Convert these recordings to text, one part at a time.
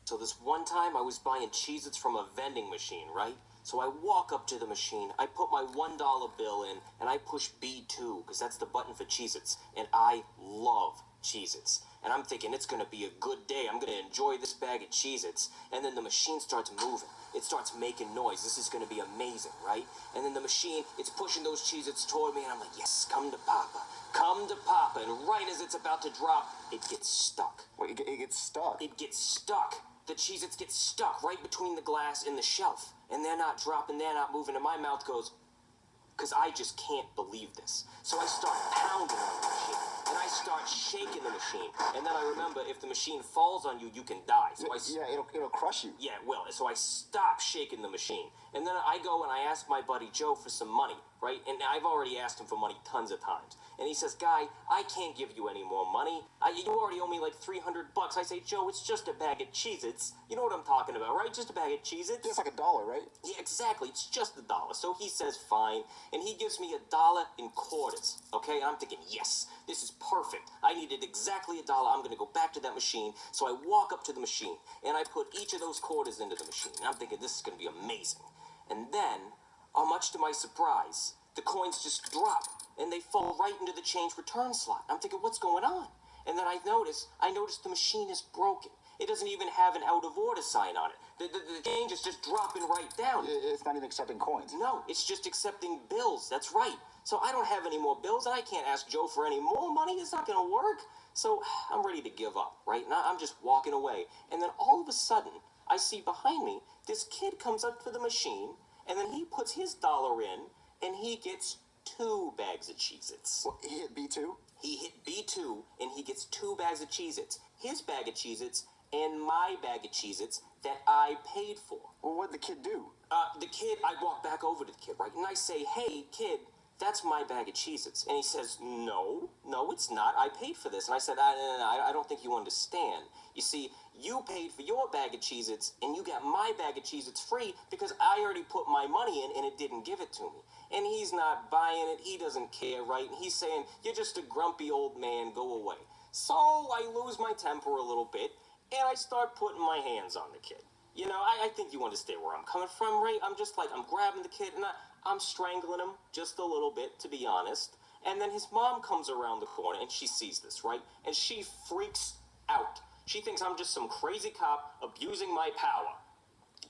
So this one time I was buying Cheez-Its from a vending machine, right? So I walk up to the machine, I put my $1 bill in, and I push B2, because that's the button for Cheez-Its. And I love Cheez-Its. And I'm thinking it's going to be a good day. I'm going to enjoy this bag of Cheez-Its. And then the machine starts moving. It starts making noise. This is going to be amazing, right? And then the machine, it's pushing those Cheez-Its toward me, and I'm like, yes, come to Papa. Come to Papa. And right as it's about to drop, it gets stuck. Wait, it gets stuck? It gets stuck. The Cheez-Its get stuck right between the glass and the shelf. And they're not dropping, they're not moving, and my mouth goes, because I just can't believe this. So I start pounding on the machine, and I start shaking the machine. And then I remember, if the machine falls on you, you can die. So it'll crush you. Yeah, it will. So I stop shaking the machine. And then I go and I ask my buddy Joe for some money, right? And I've already asked him for money tons of times. And he says, Guy, I can't give you any more money. You already owe me like $300. I say, Joe, it's just a bag of Cheez-Its. You know what I'm talking about, right? Just a bag of Cheez-Its. It's like $1, right? Yeah, exactly. It's just $1. So he says, fine. And he gives me $1 in quarters, okay? And I'm thinking, yes, this is perfect. I needed exactly $1. I'm going to go back to that machine. So I walk up to the machine, and I put each of those quarters into the machine. And I'm thinking, this is going to be amazing. And then, much to my surprise, the coins just drop, and they fall right into the change return slot. I'm thinking, what's going on? And then I notice the machine is broken. It doesn't even have an out of order sign on it. The change is just dropping right down. It's not even accepting coins. No, it's just accepting bills. That's right. So I don't have any more bills, and I can't ask Joe for any more money. It's not going to work. So I'm ready to give up, right? Now I'm just walking away. And then all of a sudden, I see behind me, this kid comes up to the machine, and then he puts his dollar in, and he gets 2 bags of Cheez-Its. Well, he hit B2? He hit B2, and he gets 2 bags of Cheez-Its. His bag of Cheez-Its and my bag of Cheez-Its that I paid for. Well, what'd the kid do? The kid, I walk back over to the kid, right? And I say, hey, kid, that's my bag of Cheez-Its. And he says, no, it's not. I paid for this. And I said, I don't think you understand. You see, you paid for your bag of Cheez-Its, and you got my bag of Cheez-Its free because I already put my money in, and it didn't give it to me. And he's not buying it. He doesn't care, right? And he's saying, you're just a grumpy old man. Go away. So I lose my temper a little bit, and I start putting my hands on the kid. You know, I think you understand where I'm coming from, right? I'm just like, I'm grabbing the kid, and I'm strangling him just a little bit, to be honest. And then his mom comes around the corner, and she sees this, right? And she freaks out. She thinks I'm just some crazy cop abusing my power.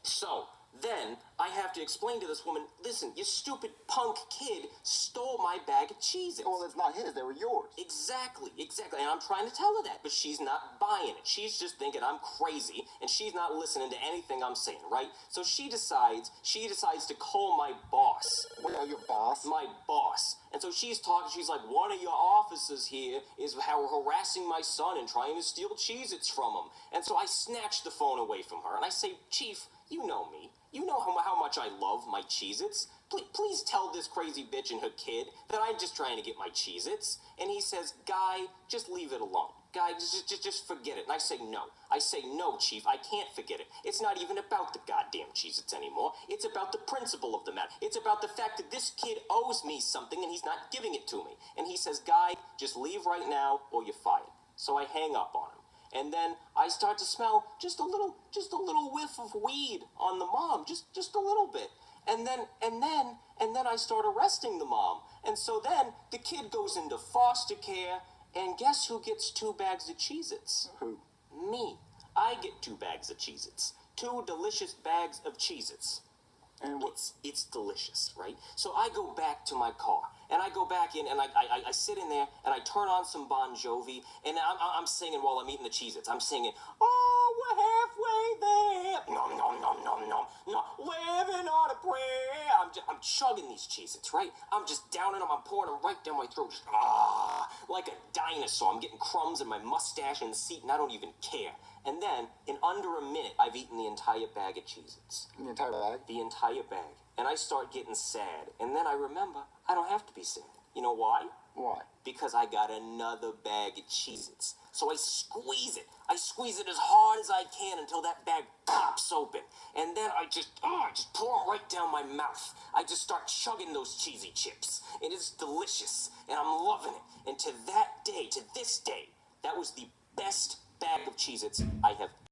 So then I have to explain to this woman, listen, you stupid punk kid stole my bag of Cheez-Its. Well, it's not his. They were yours. Exactly. And I'm trying to tell her that, but she's not buying it. She's just thinking I'm crazy, and she's not listening to anything I'm saying, right? So she decides to call my boss. Well, your boss? My boss. And so she's talking, she's like, one of your officers here is harassing my son and trying to steal Cheez-Its from him. And so I snatch the phone away from her, and I say, Chief, you know me. You know how much I love my Cheez-Its. Please tell this crazy bitch and her kid that I'm just trying to get my Cheez-Its. And he says, Guy, just leave it alone. Guy, just forget it. And I say, no. I say, no, Chief, I can't forget it. It's not even about the goddamn Cheez-Its anymore. It's about the principle of the matter. It's about the fact that this kid owes me something and he's not giving it to me. And he says, Guy, just leave right now or you're fired. So I hang up on him. And then I start to smell just a little whiff of weed on the mom, just a little bit. And then I start arresting the mom. And so then the kid goes into foster care, and guess who gets 2 bags of Cheez-Its? Who? Me. I get 2 bags of Cheez-Its. 2 delicious bags of Cheez-Its. And it's delicious, right? So I go back to my car, and I go back in, and I sit in there, and I turn on some Bon Jovi, and I'm singing while I'm eating the Cheez-Its. I'm singing, oh, we're halfway there, nom, nom, nom, nom, nom, nom, living on a prayer. I'm chugging these Cheez-Its, right? I'm just downing them, I'm pouring them right down my throat, just, like a dinosaur. I'm getting crumbs in my mustache and the seat, and I don't even care. And then, in under a minute, I've eaten the entire bag of Cheez-Its. The entire bag? The entire bag. And I start getting sad. And then I remember, I don't have to be sad. You know why? Why? Because I got another bag of Cheez-Its. So I squeeze it. I squeeze it as hard as I can until that bag pops open. And then I just pour them right down my mouth. I just start chugging those cheesy chips. And it's delicious. And I'm loving it. And to this day, that was the best bag of Cheez-Its I have